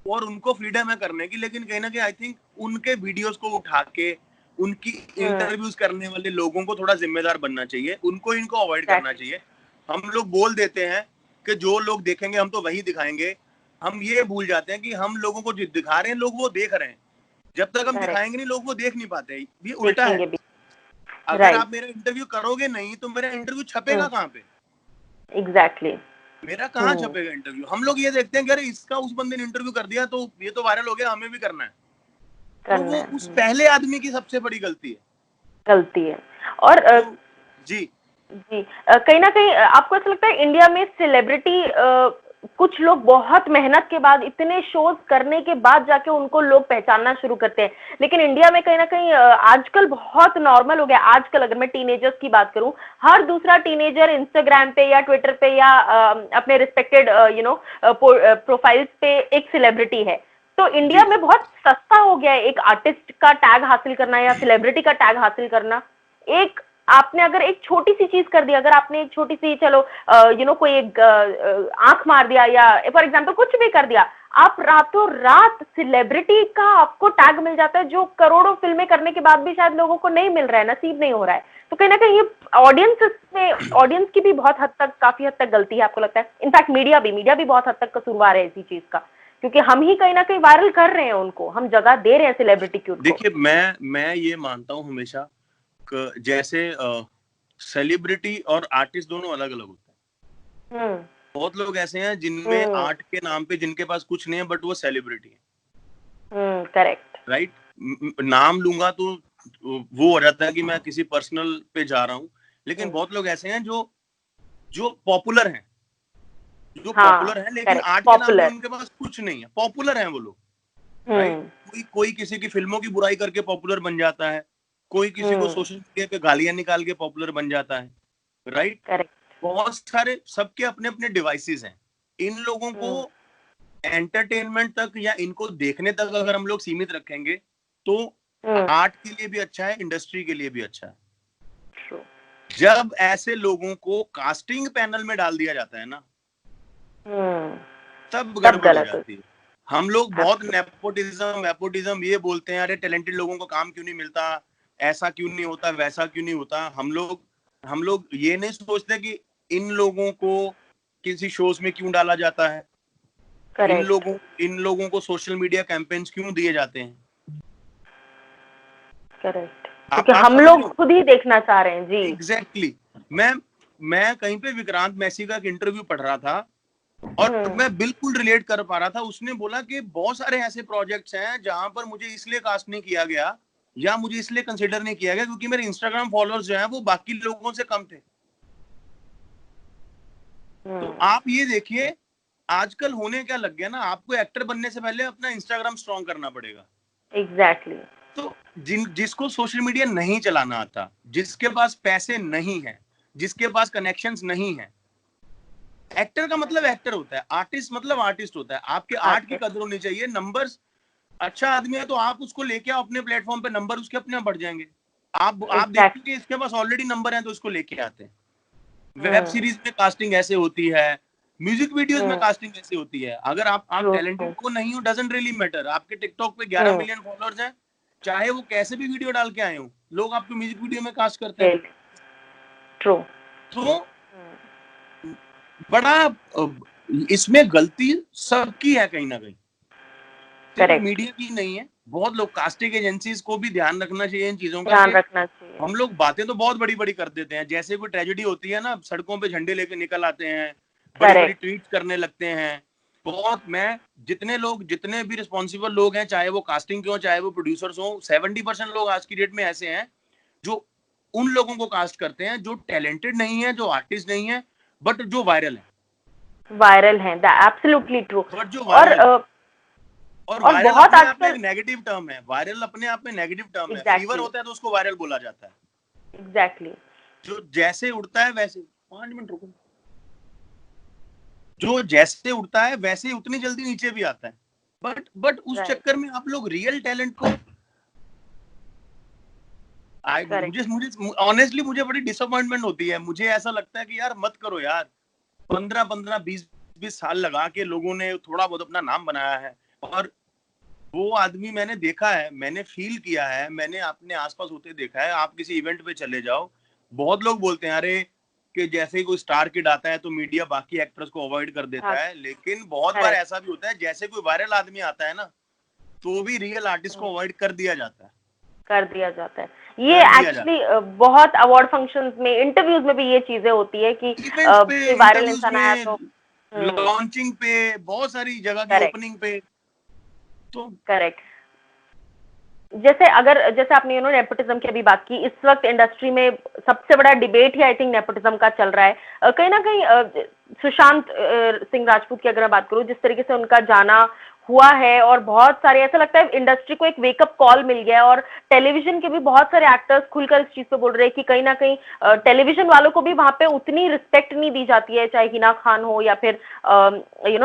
और उनको फ्रीडम है करने की। लेकिन कहीं ना कहीं आई थिंक उनके वीडियोस को उठा के उनकी इंटरव्यूज करने वाले लोगों को थोड़ा जिम्मेदार बनना चाहिए, उनको इनको अवॉइड करना चाहिए। हम लोग बोल देते हैं कि जो लोग देखेंगे हम तो वही दिखाएंगे। हम ये भूल जाते हैं कि हम लोगों को जो दिखा रहे हैं लोग वो देख रहे हैं। जब तक हम दिखाएंगे नहीं, लोग वो देख नहीं पाते। ये उल्टा है। देखेंगे भी। अगर आप मेरा इंटरव्यू करोगे नहीं तो मेरा इंटरव्यू छपेगा कहाँ पे? एग्जैक्टली। मेरा कहाँ छपेगा इंटरव्यू? हम लोग ये देखते हैं कि अरे इसका उस बंदे ने इंटरव्यू कर दिया तो ये तो वायरल हो गया, हमें भी करना है। तो वो उस पहले आदमी की सबसे बड़ी गलती है। और तो, जी कहीं ना कहीं आपको ऐसा लगता है इंडिया में सेलिब्रिटी, कुछ लोग बहुत मेहनत के बाद, इतने शोज करने के बाद जाके उनको लोग पहचानना शुरू करते हैं, लेकिन इंडिया में कहीं ना कहीं आजकल बहुत नॉर्मल हो गया। आजकल अगर मैं टीनेजर्स की बात करूं, हर दूसरा टीनेजर इंस्टाग्राम पे या ट्विटर पे या अपने रिस्पेक्टेड प्रोफाइल्स पे एक सेलिब्रिटी है। तो इंडिया में बहुत सस्ता हो गया है एक आर्टिस्ट का टैग हासिल करना या सेलिब्रिटी का टैग हासिल करना। एक आपने अगर एक छोटी सी चीज कर दी, अगर आपने एक छोटी सी, चलो कोई एक आंख मार दिया या फॉर एग्जांपल कुछ भी कर दिया, आप रातों रात सेलिब्रिटी का आपको टैग मिल जाता है, जो करोड़ों फिल्में करने के बाद भी शायद लोगों को नहीं मिल रहा है, नसीब नहीं हो रहा है। तो कहीं ना कहीं ये ऑडियंस की भी बहुत हद तक, काफी हद तक गलती है, आपको लगता है? इनफैक्ट मीडिया भी बहुत हद तक कसूरवार है इसी चीज का, क्योंकि हम ही कहीं ना कहीं वायरल कर रहे हैं उनको, हम जगह दे रहे हैं सेलिब्रिटी की उनको। देखिए, मैं ये मानता हूँ हमेशा जैसे सेलिब्रिटी और आर्टिस्ट दोनों अलग अलग होते हैं। बहुत लोग ऐसे हैं जिनमें आर्ट के नाम पे जिनके पास कुछ नहीं है, बट वो सेलिब्रिटी है। करेक्ट। राइट? नाम लूंगा तो वो हो जाता है कि मैं किसी पर्सनल पे जा रहा हूँ। लेकिन बहुत लोग ऐसे हैं जो पॉपुलर हैं, लेकिन आर्ट के नाम पे उनके पास कुछ नहीं है, पॉपुलर हैं वो लोग, राइट? कोई किसी की फिल्मों की बुराई करके पॉपुलर बन जाता है, कोई किसी को सोशल मीडिया पे गालियां निकाल के पॉपुलर बन जाता है, राइट? करेक्ट। बहुत सारे, सबके अपने अपने डिवाइसेस हैं। इन लोगों को एंटरटेनमेंट तक या इनको देखने तक अगर हम लोग सीमित रखेंगे तो आर्ट के लिए भी अच्छा है, इंडस्ट्री के लिए भी अच्छा है। ट्रू। जब ऐसे लोगों को कास्टिंग पैनल में डाल दिया जाता है ना, तब गड़बड़ हो जाती है। हम लोग बहुत नेपोटिज्म ये बोलते हैं, अरे टैलेंटेड लोगों को काम क्यों नहीं मिलता, ऐसा क्यों नहीं होता, वैसा क्यों नहीं होता। हम लोग ये नहीं सोचते कि इन लोगों को किसी शोज में क्यों डाला जाता है, इन लोगों को सोशल मीडिया कैंपेन्स क्यों दिए जाते हैं। करेक्ट, क्योंकि हम लोग खुद ही देखना चाह रहे हैं जी। एग्जैक्टली। मैं कहीं पे विक्रांत मैसी का एक इंटरव्यू पढ़ रहा था और मैं बिल्कुल रिलेट कर पा रहा था। उसने बोला कि बहुत सारे ऐसे प्रोजेक्ट्स हैं जहां पर मुझे इसलिए कास्ट नहीं किया गया या मुझे इसलिए कंसिडर नहीं किया गया क्योंकि मेरे इंस्टाग्राम फॉलोअर्स जो हैं वो बाकी लोगों से कम थे। तो आप ये देखिए, आजकल होने क्या लग गया ना, आपको एक्टर बनने से पहले अपना इंस्टाग्राम स्ट्रॉन्ग करना पड़ेगा। एग्जैक्टली। तो जिसको सोशल मीडिया नहीं चलाना आता, जिसके पास पैसे नहीं है, जिसके पास कनेक्शंस नहीं है, एक्टर का मतलब एक्टर होता है, आर्टिस्ट मतलब आर्टिस्ट होता है। आपके आर्ट की कदर होनी चाहिए। नंबर्स, अच्छा आदमी है तो आप उसको लेके आओ अपने प्लेटफॉर्म पे, नंबर उसके अपने आप बढ़ जाएंगे। आप देखिए इसके पास ऑलरेडी नंबर है तो उसको लेके आते हैं। वेब सीरीज में कास्टिंग ऐसे होती है, म्यूजिक वीडियोस में कास्टिंग ऐसे होती है। अगर आप टैलेंटेड को नहीं हो, डजंट रियली मैटर। आपके टिकटॉक पे 11 मिलियन फॉलोअर्स हैं, चाहे वो कैसे भी वीडियो डाल के आए हो, लोग आपको म्यूजिक वीडियो में कास्ट करते हैं। ट्रू। तो बड़ा इसमें गलती सबकी है कहीं ना कहीं, सिर्फ मीडिया की नहीं है। बहुत लोग, कास्टिंग एजेंसीज को भी ध्यान रखना चाहिए इन चीजों का। ध्यान रखना चाहिए। हम लोग बातें तो बहुत बड़ी बड़ी कर देते हैं, जैसे कोई ट्रेजेडी होती है ना, सड़कों पे झंडे लेके निकल आते हैं, बड़ी बड़ी ट्वीट करने लगते हैं। बहुत, मैं जितने भी रिस्पॉन्सिबल लोग हैं, चाहे वो कास्टिंग के हो चाहे वो प्रोड्यूसर्स हो, 70% लोग आज की डेट में ऐसे हैं जो उन लोगों को कास्ट करते हैं जो टैलेंटेड नहीं है, जो आर्टिस्ट नहीं है, बट जो वायरल है। Absolutely true. बट जो वायरल और वायरल बहुत अपने आप में एक नेगेटिव टर्म है। वायरल अपने आप में नेगेटिव टर्म है। फीवर होता है तो उसको वायरल बोला जाता है। एग्जैक्टली। जो जैसे उड़ता है वैसे, 5 मिनट रुको, जो जैसे उड़ता है वैसे ही उतनी जल्दी नीचे भी आता है। बट उस चक्कर में आप लोग रियल टैलेंट को, मुझे ऑनेस्टली मुझे बड़ी डिसअपॉइंटमेंट होती है। मुझे ऐसा लगता है कि यार मत करो यार। 15-15, 20-20 साल लगा के लोगों ने थोड़ा बहुत अपना नाम बनाया है, और वो आदमी मैंने देखा है, मैंने फील किया है, मैंने अपने आसपास होते देखा है। आप किसी इवेंट पे चले जाओ, बहुत लोग बोलते हैं अरे कि जैसे ही कोई स्टार किड आता है तो मीडिया बाकी एक्टर्स को अवॉइड कर देता है। लेकिन बहुत बार ऐसा भी होता है, जैसे कोई वायरल आदमी आता है ना, तो भी रियल आर्टिस्ट को अवॉइड कर दिया जाता है। ये एक्चुअली बहुत अवार्ड फंक्शंस में, इंटरव्यूज में भी ये चीजें होती है कि वायरल इंसान आया तो लॉन्चिंग पे, बहुत सारी जगह की ओपनिंग पे। तो करेक्ट। जैसे आपने नेपोटिज्म की अभी बात की, इस वक्त इंडस्ट्री में सबसे बड़ा debate he I think nepotism का चल रहा है। कहीं ना कहीं सुशांत सिंह राजपूत की अगर मैं बात करूं, जिस तरीके से उनका जाना हुआ है, और बहुत सारे, ऐसा लगता है इंडस्ट्री को एक वेकअप कॉल मिल गया है, और टेलीविजन के भी बहुत सारे एक्टर्स खुलकर इस चीज पे बोल रहे हैं कि कहीं ना कहीं टेलीविजन वालों को भी वहां पे उतनी रिस्पेक्ट नहीं दी जाती है, चाहे हिना खान हो या फिर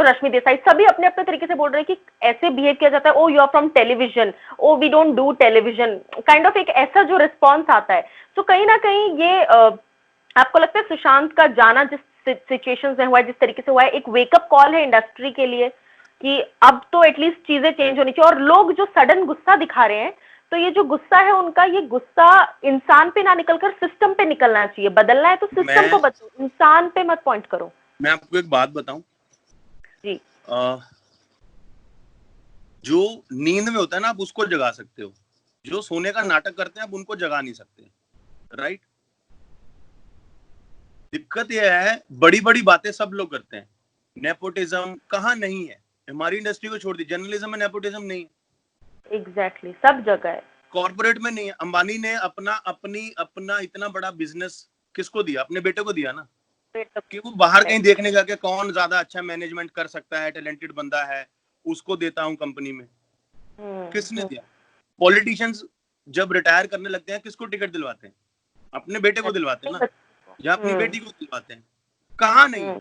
रश्मि देसाई, सभी अपने अपने तरीके से बोल रहे हैं कि ऐसे बिहेव किया जाता है, oh you are from television, oh we don't do television, kind of एक ऐसा जो रिस्पॉन्स आता है। तो कहीं ना कहीं ये आपको लगता है सुशांत का जाना जिस सिचुएशन में हुआ है, जिस तरीके से हुआ है, एक वेकअप कॉल है इंडस्ट्री के लिए कि अब तो एटलीस्ट चीजें चेंज होनी चाहिए? और लोग जो सडन गुस्सा दिखा रहे हैं, तो ये जो गुस्सा है उनका, ये गुस्सा इंसान पे ना निकलकर सिस्टम पे निकलना चाहिए। बदलना है तो सिस्टम को बदलो, इंसान पे मत पॉइंट करो। मैं आपको एक बात बताऊं जी। जो नींद में होता है ना, आप उसको जगा सकते हो। जो सोने का नाटक करते हैं आप उनको जगा नहीं सकते, राइट? दिक्कत यह है, बड़ी बड़ी बातें सब लोग करते हैं। नेपोटिज्म कहाँ नहीं है? हमारी इंडस्ट्री को छोड़ दी, जर्नलिज्म में नेपोटिज्म नहीं है। एग्जैक्टली, सब जगह है। कॉर्पोरेट में नहीं है। अंबानी ने अपना इतना बड़ा बिजनेस किसको दिया? अपने बेटे को दिया ना, कि वो बाहर कहीं देखने का कि कौन ज्यादा अच्छा मैनेजमेंट कर सकता है, टैलेंटेड बंदा है, उसको देता हूं कंपनी में। किसने दिया? पॉलिटिशियंस जब रिटायर करने लगते हैं किसको टिकट दिलवाते हैं? अपने बेटे को दिलवाते हैं ना, या अपनी बेटी को दिलवाते हैं। कहाँ नहीं है।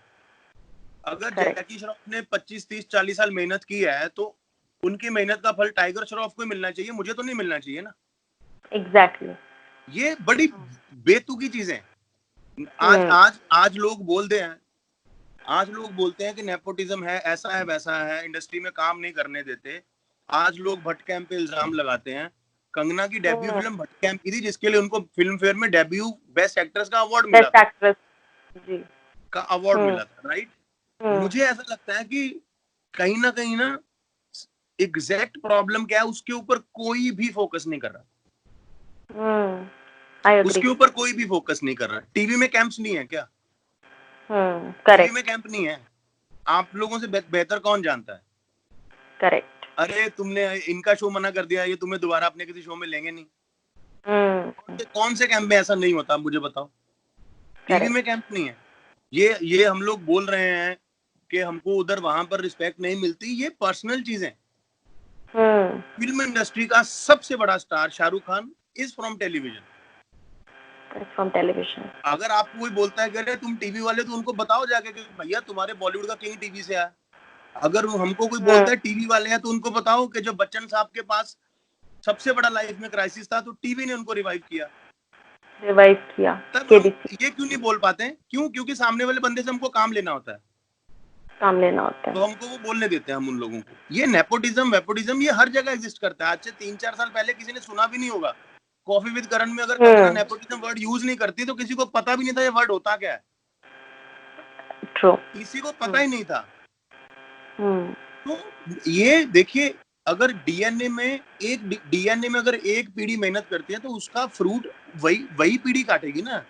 अगर जैकी श्रॉफ ने 25, 30, 40 साल मेहनत की है तो उनकी मेहनत का फल टाइगर श्रॉफ को मिलना चाहिए, मुझे तो नहीं मिलना चाहिए ना। एग्जैक्टली। ये बड़ी बेतुकी चीजें। आज लोग बोलते हैं, आज लोग बोलते हैं कि नेपोटिज्म है, ऐसा है वैसा है, इंडस्ट्री में काम नहीं करने देते। आज लोग भट्ट कैंप पे इल्जाम लगाते हैं। कंगना की डेब्यू फिल्म भट्ट कैंप की थी, जिसके लिए उनको फिल्म फेयर में डेब्यू बेस्ट एक्ट्रेस का अवार्ड मिला था। जी का अवार्ड मिला था, राइट। मुझे ऐसा लगता है कि कहीं ना एग्जैक्ट प्रॉब्लम क्या है उसके ऊपर कोई भी फोकस नहीं कर रहा। उसके ऊपर कोई भी फोकस नहीं कर रहा। टीवी में कैंप्स नहीं है क्या? टीवी में कैंप नहीं है। आप लोगों से बेहतर कौन जानता है? करेक्ट। अरे तुमने इनका शो मना कर दिया, ये तुम्हें दोबारा अपने किसी शो में लेंगे नहीं। कौन से कैंप में ऐसा नहीं होता, मुझे बताओ। टीवी में कैंप नहीं है। ये हम लोग बोल रहे हैं कि हमको उधर वहां पर रिस्पेक्ट नहीं मिलती, ये पर्सनल चीजें। फिल्म इंडस्ट्री का सबसे बड़ा star Shahrukh Khan is from television. अगर आपको कोई बोलता है कि अरे तुम टीवी वाले, तो उनको बताओ जाके कि भैया तुम्हारे बॉलीवुड का किंग टीवी से आया। अगर हमको कोई बोलता है टीवी वाले हैं, तो उनको बताओ कि जब बच्चन साहब के पास सबसे बड़ा लाइफ में क्राइसिस था तो टीवी ने उनको रिवाइव किया। तब ये क्यों नहीं बोल पाते हैं? क्यों? क्योंकि सामने वाले बंदे से हमको काम लेना होता है, तो हमको वो बोलने देते हैं हम उन लोगों को। ये नेपोटिज्म वेपोटिज्म ये हर जगह एग्जिस्ट करता है। आज से 3-4 साल पहले किसी ने सुना भी नहीं होगा। कॉफी विद करण में अगर कंगना नेपोटिज्म वर्ड यूज नहीं करती तो किसी को पता भी नहीं था ये वर्ड होता क्या है। किसी को पता ही नहीं था। तो ये देखिए, अगर डीएनए में अगर एक पीढ़ी मेहनत करती है तो उसका फ्रूट वही पीढ़ी काटेगी ना।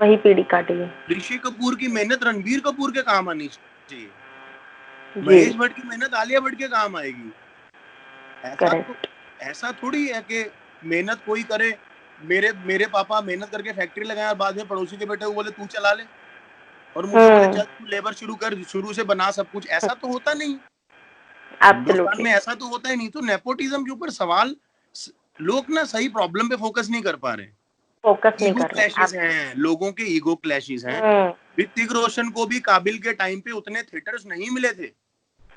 वही पीढ़ी काटेगी। ऋषि कपूर की मेहनत रणबीर कपूर के काम आनी चाहिए। महेश भट्ट की मेहनत आलिया भट्ट के काम आएगी। ऐसा थोड़ी है कि मेहनत कोई करे। मेरे पापा मेहनत करके फैक्ट्री लगाए और बाद में पड़ोसी के बेटे को बोले तू चला ले, और मुझे बोले चल तू लेबर शुरू कर, शुरू से बना सब कुछ। ऐसा तो होता नहीं। हिंदुस्तान में ऐसा तो होता ही नहीं। तो नेपोटिज्म के ऊपर सवाल, लोग ना सही प्रॉब्लम पे फोकस नहीं कर पा रहे। ईगो क्लैशेस हैं, लोगों के ईगो क्लैशेस हैं। ऋतिक रोशन को भी काबिल के टाइम पे उतने थिएटर्स नहीं मिले थे।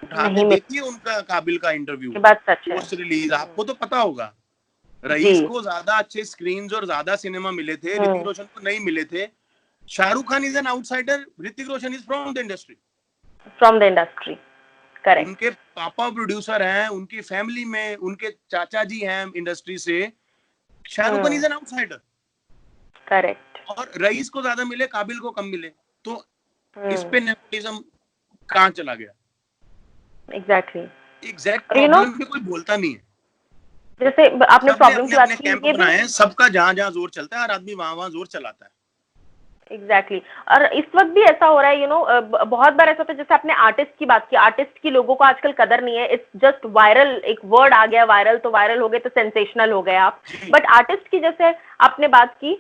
उठा के देखिए उनका काबिल का इंटरव्यू पोस्ट रिलीज, आपको तो पता होगा। रईस को ज्यादा अच्छे स्क्रीन्स और ज्यादा सिनेमा मिले थे, ऋतिक रोशन को नहीं मिले थे। Shahrukh Khan is an outsider, Hrithik Roshan is from the industry. Correct. उनके पापा प्रोड्यूसर हैं, उनकी फैमिली में उनके चाचा जी हैं इंडस्ट्री से। Shahrukh Khan is an outsider. Correct. और रईस को ज्यादा मिले, काबिल को कम मिले। तो इस पे नेपोटिज्म कहाँ चला गया? एग्जैक्ट प्रॉब्लम पे कोई बोलता नहीं है। जैसे आपने प्रॉब्लम की बात की, ये बनाए सबका जहाँ जोर चलता है, हर आदमी वहाँ जोर चलाता है। एग्जैक्टली। और इस वक्त भी ऐसा हो रहा है, बहुत बार ऐसा होता है। जैसे आपने आर्टिस्ट की बात की, आर्टिस्ट की लोगों को आजकल कदर नहीं है। इट्स जस्ट वायरल, एक वर्ड आ गया वायरल, तो वायरल हो गए तो सेंसेशनल हो गए आप। बट आर्टिस्ट की जैसे आपने बात की,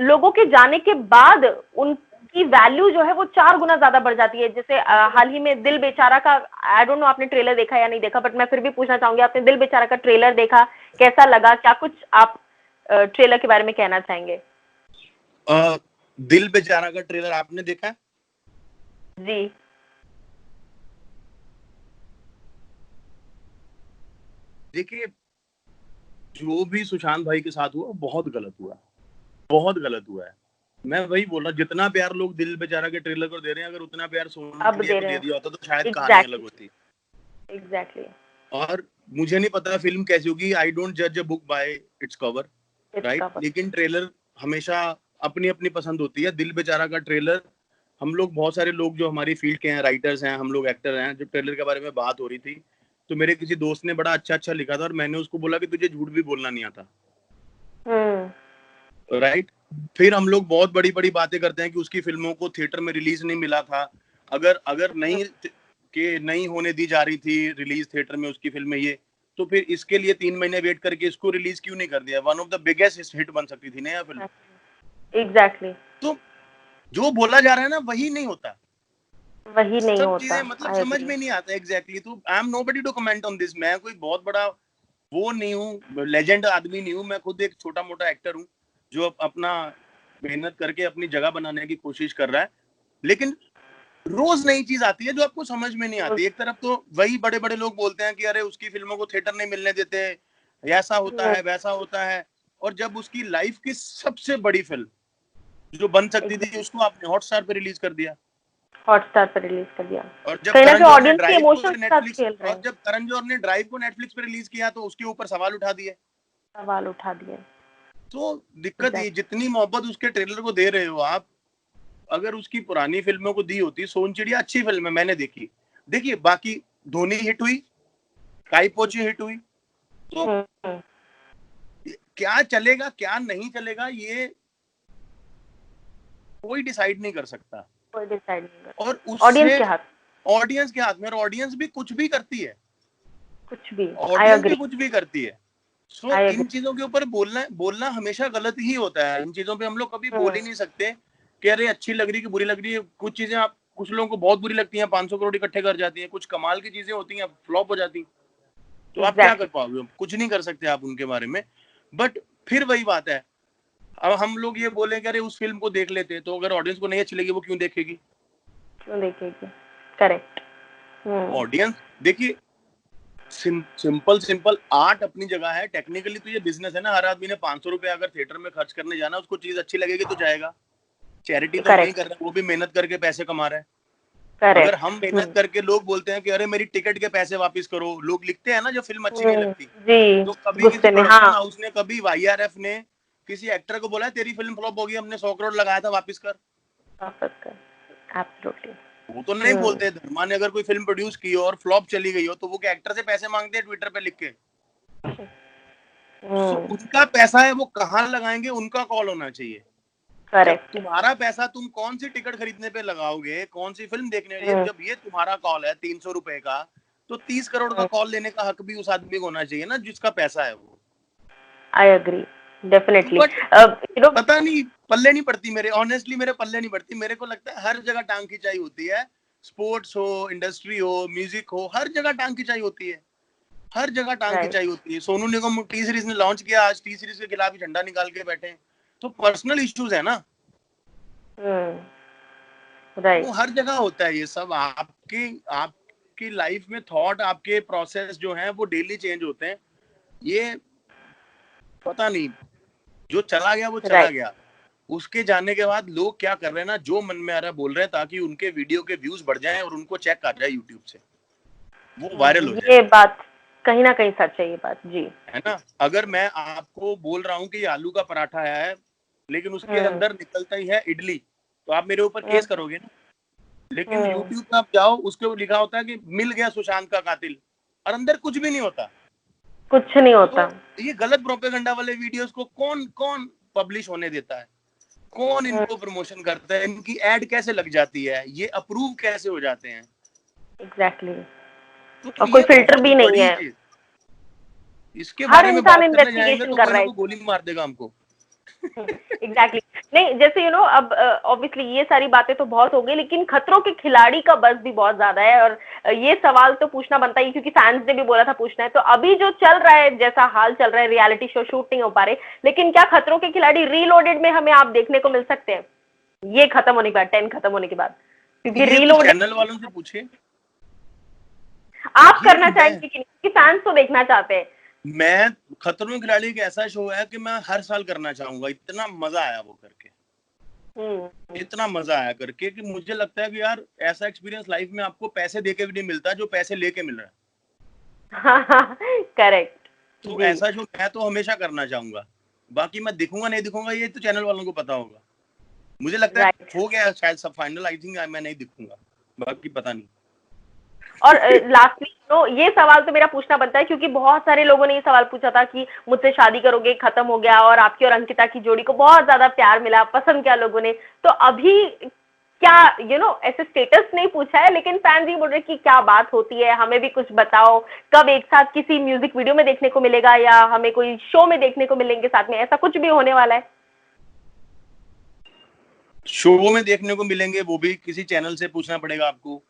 लोगों के जाने के बाद उनकी वैल्यू जो है वो 4 गुना ज्यादा बढ़ जाती है। जैसे हाल ही में दिल बेचारा का, आई डोंट नो आपने ट्रेलर देखा या नहीं देखा, बट मैं फिर भी पूछना चाहूंगी, आपने दिल बेचारा का ट्रेलर देखा, कैसा लगा? क्या कुछ आप ट्रेलर के बारे में कहना चाहेंगे? दिल बेचारा का ट्रेलर आपने देखा है? जी। देखिए, जो भी सुशांत भाई के साथ हुआ बहुत गलत हुआ, बहुत गलत हुआ है। मैं वही बोल रहा, जितना प्यार लोग दिल बेचारा के ट्रेलर को दे रहे हैं, अगर उतना प्यार सोनू निगम को दे दिया होता तो शायद कहानी अलग होती। एग्जैक्टली। और मुझे नहीं पता फिल्म कैसी होगी, आई डोंट जज a book by its cover, right. लेकिन ट्रेलर हमेशा अपनी अपनी पसंद होती है। दिल बेचारा का ट्रेलर, हम लोग बहुत सारे लोग जो हमारी फील्ड के हैं, राइटर्स हैं, हम लोग एक्टर हैं, जब ट्रेलर के बारे में बात हो रही थी तो मेरे किसी दोस्त ने बड़ा अच्छा लिखा था और मैंने उसको बोला कि तुझे झूठ भी बोलना नहीं आता, राइट। फिर हम लोग बहुत बड़ी बड़ी बातें करते हैं कि उसकी फिल्मों को थिएटर में रिलीज नहीं मिला था। अगर नहीं होने दी जा रही थी रिलीज थिएटर में उसकी फिल्में, ये तो फिर इसके लिए 3 महीने वेट करके इसको रिलीज क्यों नहीं कर दिया? One of the biggest hit बन सकती थी ना यह फिल्म। एग्जैक्टली। तो जो बोला जा रहा है ना वही नहीं होता, वही नहीं सब होता। चीजें मतलब समझ में नहीं आता एग्जैक्टली। तो I am nobody to comment on this. मैं कोई बहुत बड़ा वो नहीं हूँ, लेजेंड आदमी नहीं हूँ, मैं खुद एक छोटा मोटा एक्टर हूँ जो अपना मेहनत करके अपनी जगह बनाने की कोशिश कर रहा है, लेकिन रोज नई चीज आती है जो आपको समझ में नहीं आती। एक तरफ तो वही बड़े बड़े लोग बोलते हैं कि अरे उसकी फिल्मों को थिएटर नहीं मिलने देते, ऐसा होता है वैसा होता है, और जब उसकी लाइफ की सबसे बड़ी फिल्म जो बन सकती थी उसको आपने हॉटस्टार पे रिलीज कर दिया, हॉटस्टार पर रिलीज कर दिया, और जब कहीं ना करण कहीं जौहर ने ऑडियंस के ड्राइव को इमोशंस के साथ नेटफ्लिक्स खेल रहे और हैं, जब करण जौहर ने ड्राइव को नेटफ्लिक्स पे रिलीज किया तो उसके ऊपर सवाल उठा दिए। सवाल उठा दिए। तो दिक्कत ये, एग्जैक्ट जितनी मोहब्बत उसके ट्रेलर को दे रहे हो आप, अगर उसकी पुरानी फिल्मों को दी होती, सोन चिड़िया अच्छी फिल्म है, मैंने देखी, देखिए बाकी धोनी हिट हुई, काई पोची हिट हुई, तो क्या चलेगा क्या नहीं चलेगा ये कोई डिसाइड नहीं कर सकता, कोई डिसाइड नहीं कर, और ऑडियंस उससे के हाथ ऑडियंस के हाथ में, और ऑडियंस भी कुछ भी करती है, कुछ भी। आई ऑडियंस भी अग्री, कुछ भी करती है। सो आई इन अग्री। चीजों के ऊपर बोलना हमेशा गलत ही होता है, इन चीजों पे हम लोग कभी बोल ही नहीं सकते कि अरे अच्छी लग रही कि बुरी लग रही है। कुछ चीजें आप, कुछ लोगों को बहुत बुरी लगती हैं, 500 करोड़ इकट्ठे कर जाती हैं, कुछ कमाल की चीजें होती हैं फ्लॉप हो जाती, तो आप क्या कर एग्जैक्टली। पाओगे, कुछ नहीं कर सकते आप उनके बारे में। बट फिर वही बात है, अब हम लोग ये बोले कि अरे उस फिल्म को देख लेते, तो अगर ऑडियंस को नहीं अच्छी लगी वो क्यों देखेगी? क्यों देखेगी, करेक्ट। ऑडियंस देखिए, सिंपल आर्ट अपनी जगह है, टेक्निकली तो ये बिजनेस है ना, हर आदमी ने 500 रुपए अगर थिएटर में खर्च करने जाना, उसको चीज अच्छी लगेगी तो जाएगा। चैरिटी तो वही कर करेक्ट, रहा है, वो भी मेहनत करके पैसे कमा रहा है। अगर हम करेक्ट। मेहनत करके, लोग बोलते हैं कि अरे मेरी टिकट के पैसे वापस करो, लोग लिखते हैं ना जो फिल्म अच्छी नहीं लगती, जी, तो कभी किसी गुस्से में, हाँ। प्रोडक्शन हाउस ने, कभी वाईआरएफ ने किसी एक्टर को बोला है तेरी फिल्म फ्लॉप होगी, हमने 100 करोड़ लगाया था, वापस कर? वापस कर, एब्सोल्युटली। वो तो नहीं बोलते। धर्मा ने अगर कोई फिल्म प्रोड्यूस की हो और फ्लॉप चली गई हो, तो वो क्या एक्टर से पैसे मांगते हैं ट्विटर पे लिख के? सो उनका पैसा है, वो कहाँ लगाएंगे उनका कॉल होना चाहिए। जब करेक्ट। तुम्हारा पैसा तुम कौन सी टिकट खरीदने पे लगाओगे, कौन सी फिल्म देखने, जब ये तुम्हारा कॉल है 300 रुपए का, तो 30 करोड़ का कॉल लेने का हक भी उस आदमी को होना चाहिए ना जिसका पैसा है वो। आई अग्री, तो डेफिनेटली। बट यू नो, पता नहीं, पल्ले नहीं पड़ती मेरे, ऑनेस्टली मेरे पल्ले नहीं पड़ती। मेरे को लगता है हर जगह टांग खिंचाई होती है, स्पोर्ट्स हो, इंडस्ट्री हो, म्यूजिक हो, हर जगह टांग खिंचाई होती है, हर जगह टांग राइट। खिंचाई होती है। सोनू निगम टी सीरीज ने लॉन्च किया, आज टी सीरीज के खिलाफ ही झंडा निकाल के बैठे हैं, तो पर्सनल इश्यूज है ना। वो राइट। हर जगह होता है ये सब, आपकी लाइफ में थॉट, आपके प्रोसेस जो हैं वो डेली चेंज होते हैं। ये पता नहीं, जो चला गया वो चला राइट। गया, उसके जाने के बाद लोग क्या कर रहे हैं ना, जो मन में आ रहा है बोल रहे हैं, ताकि उनके वीडियो के व्यूज बढ़ जाएं और उनको चेक आ जाए यूट्यूब से, वो वायरल हो जाए, ये बात कहीं ना कहीं सच है, ये बात जी। है ना। अगर मैं आपको बोल रहा हूँ कि ये आलू का पराठा है, लेकिन उसके अंदर निकलता ही है इडली, तो आप मेरे ऊपर केस करोगे ना। लेकिन यूट्यूब पे आप जाओ, उसके ऊपर लिखा होता है कि मिल गया सुशांत का कातिल, और अंदर कुछ भी नहीं होता। कुछ नहीं होता। तो ये गलत प्रोपेगेंडा वाले वीडियोस को कौन कौन पब्लिश होने देता है, कौन इनको प्रमोशन करता है, इनकी एड कैसे लग जाती है, ये अप्रूव कैसे हो जाते हैं? एग्जैक्टली। तो और कोई ये फिल्टर बहुत भी नहीं बड़ी है, चीज, इसके हर बारे में इंसान बात करने जाएंगे इन्वेस्टिगेशन तो कर कोई रहा ना है। कोई गोली मार देगा हमको। एग्जैक्टली। नहीं, जैसे अब ऑब्वियसली ये सारी बातें तो बहुत हो गई, लेकिन खतरों के खिलाड़ी का बज़ भी बहुत ज्यादा है, और ये सवाल तो पूछना बनता ही, क्योंकि फैंस ने भी बोला था पूछना है। तो अभी जो चल रहा है, जैसा हाल चल रहा है, रियलिटी शो शूट नहीं हो पा रहे, लेकिन क्या खतरों के खिलाड़ी रीलोडेड में हमें आप देखने को मिल सकते हैं, ये खत्म होने के बाद, 10 खत्म होने के बाद? क्योंकि ये तो रीलोडेड चैनल वालों से पूछिए, आप ये करना मैं चाहेंगे कि नहीं, क्योंकि फैंस तो देखना चाहते हैं। मैं खतरों के खिलाड़ी एक ऐसा शो है कि मैं हर साल करना चाहूंगा, इतना मजा आया वो करके, इतना मजा आया करके कि मुझे लगता है कि यार ऐसा एक्सपीरियंस लाइफ में आपको पैसे देके भी नहीं मिलता जो पैसे लेके मिल रहा है। करेक्ट। तो जी। ऐसा शो मैं तो हमेशा करना चाहूंगा। बाकी मैं दिखूंगा नहीं दिखूंगा ये तो चैनल वालों को पता होगा। मुझे लगता है राइट। हो गया शायद सब फाइनल, आई थिंक मैं नहीं दिखूंगा, बाकी पता नहीं। और लास्टली तो ये सवाल तो मेरा पूछना बनता है, क्योंकि बहुत सारे लोगों ने ये सवाल पूछा था कि मुझसे शादी करोगे, खत्म हो गया, और आपकी और अंकिता की जोड़ी को बहुत ज्यादा प्यार मिला, पसंद किया लोगों ने, तो अभी क्या ऐसे स्टेटस नहीं पूछा है, लेकिन फैंस ही बोल रहे कि क्या बात होती है, हमें भी कुछ बताओ, कब एक साथ किसी म्यूजिक वीडियो में देखने को मिलेगा, या हमें कोई शो में देखने को मिलेंगे साथ में, ऐसा कुछ भी होने वाला है? शो में देखने को मिलेंगे वो भी किसी चैनल से पूछना पड़ेगा आपको,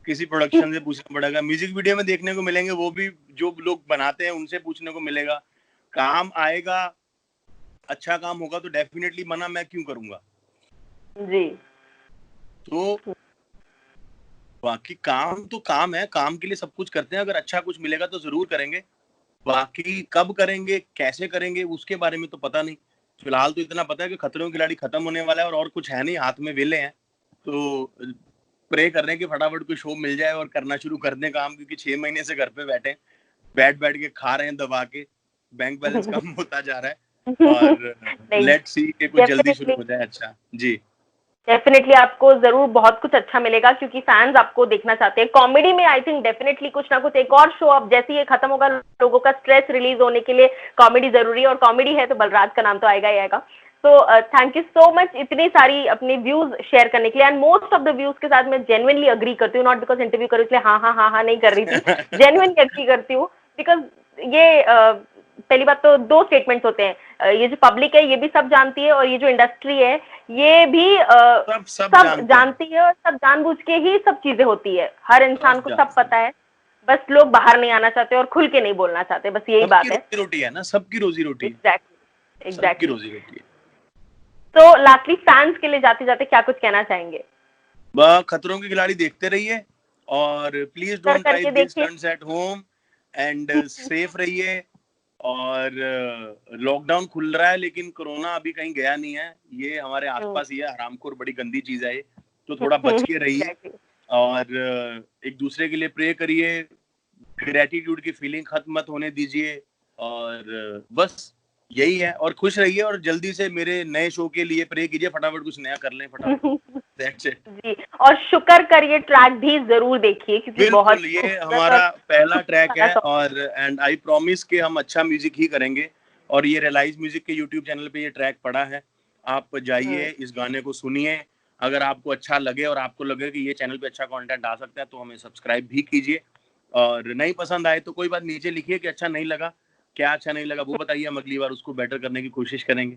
किसी प्रोडक्शन से पूछना पड़ेगा, म्यूजिक वीडियो में देखने को मिलेंगे, वो भी जो लोग बनाते हैं उनसे पूछने को मिलेगा। काम आएगा, अच्छा काम होगा तो डेफिनेटली मना मैं क्यों करूंगा। जी तो बाकी काम तो काम है, काम के लिए सब कुछ करते हैं, अगर अच्छा कुछ मिलेगा तो जरूर करेंगे। बाकी कब करेंगे, कैसे करेंगे, उसके बारे में तो पता नहीं। फिलहाल तो इतना पता है कि खतरों के खिलाड़ी खत्म होने वाला है और कुछ है नहीं, हाथ में वेले हैं। तो प्रे कर रहे हैं कि फटाफट कोई शो मिल जाए और करना शुरू कर दें काम, क्योंकि 6 महीने से घर पे बैठ के खा रहे हैं दबा के, बैंक बैलेंस कम होता जा रहा है। और नहीं, लेट्स सी कि कुछ जल्दी शुरू डेफिनेटली हो जाए। अच्छा जी। डेफिनेटली आपको जरूर बहुत कुछ अच्छा मिलेगा, क्योंकि फैंस आपको देखना चाहते हैं कॉमेडी में। आई थिंक डेफिनेटली कुछ ना कुछ एक और शो अब जैसे ये खत्म होगा, लोगों का स्ट्रेस रिलीज होने के लिए कॉमेडी जरूरी है, और कॉमेडी है तो बलराज का नाम तो आएगा ही आएगा। तो थैंक यू सो मच इतनी सारी अपनी व्यूज शेयर करने के लिए, and most of the views के साथ मैं जेन्युइनली अग्री करती हूँ, नॉट बिकॉज इंटरव्यू करूँ इसलिए हाँ हाँ हाँ हाँ नहीं कर रही थी, जेन्युइनली अग्री करती हूँ। बिकॉज ये पहली बात तो दो स्टेटमेंट्स होते हैं, ये जो पब्लिक है ये भी सब जानती है, और ये जो इंडस्ट्री है ये भी सब सब जानते हैं, जानती है, और सब जानबूझ के ही सब चीजें होती है, हर इंसान सब को सब जानते हैं। पता है। बस लोग बाहर नहीं आना चाहते और खुल के नहीं बोलना चाहते, बस यही सबकी बात है। रोजी रोटी है ना, सबकी रोजी रोटी है, एग्जैक्टली सबकी एग्जैक्टली। रोजी रोटी है। तो लास्टली फैंस के लिए जाते जाते क्या कुछ कहना चाहेंगे? खतरों के खिलाड़ी देखते रहिए, और प्लीज कर डोंट ट्राई करके दिस देखिए। Stunts at home, and safe रहिए। और लॉकडाउन खुल रहा है लेकिन कोरोना अभी कहीं गया नहीं है, ये हमारे आसपास ही है, हरामखोर बड़ी गंदी चीज है ये। तो थोड़ा बच के रहिए, एग्जैक्टली। और एक दूसरे के लिए प्रे करिए, ग्रेटिट्यूड की फीलिंग खत्म मत होने दीजिए, और बस यही है। और खुश रहिए, और जल्दी से मेरे नए शो के लिए प्रे कीजिए, फटाफट कुछ नया कर लें फटाफट। That's it. जी, और शुक्र कर ये ट्रैक भी जरूर देखिए, क्योंकि बहुत बिल्कुल, ये खूबसूरत और हमारा पहला ट्रैक सारा है, सॉन्ग। और एंड आई प्रॉमिस कि हम अच्छा म्यूजिक ही करेंगे। और ये रियलाइज म्यूजिक के यूट्यूब चैनल पे ये ट्रैक पड़ा है, आप जाइए इस गाने को सुनिए। अगर आपको अच्छा लगे और आपको लगे कि ये चैनल पे अच्छा कंटेंट आ सकता है तो हमें सब्सक्राइब भी कीजिए, और नहीं पसंद आए तो कोई बात, नीचे लिखिए कि अच्छा नहीं लगा, क्या अच्छा नहीं लगा वो बताइए, हम अगली बार उसको बेटर करने की कोशिश करेंगे।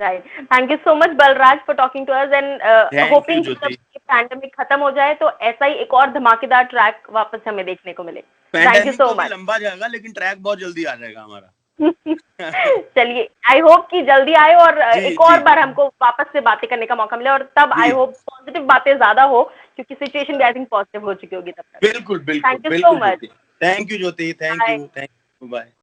Right. Thank you so much Balraj for talking to us, and thank you hoping कि जब ज्योति। ये पैंडेमिक खत्म हो जाए तो ऐसा ही एक और धमाकेदार ट्रैक वापस हमें देखने को मिले। थैंक यू पैंडेमिक तो सो अभी मच। लंबा जाएगा, लेकिन ट्रैक बहुत जल्दी आ जाएगा हमारा। चलिए, आई होप कि जल्दी आए और जी एक जी और बार हमको वापस से बातें करने का मौका मिले, और तब आई जी, होप पॉजिटिव बातें ज्यादा हो, क्योंकि सिचुएशन भी आई थिंक पॉजिटिव हो चुकी होगी तब तक। बिल्कुल बिल्कुल थैंक यू सो बिल्कुल much. Jyoti, thank you Jyoti, thank bye. You, bye.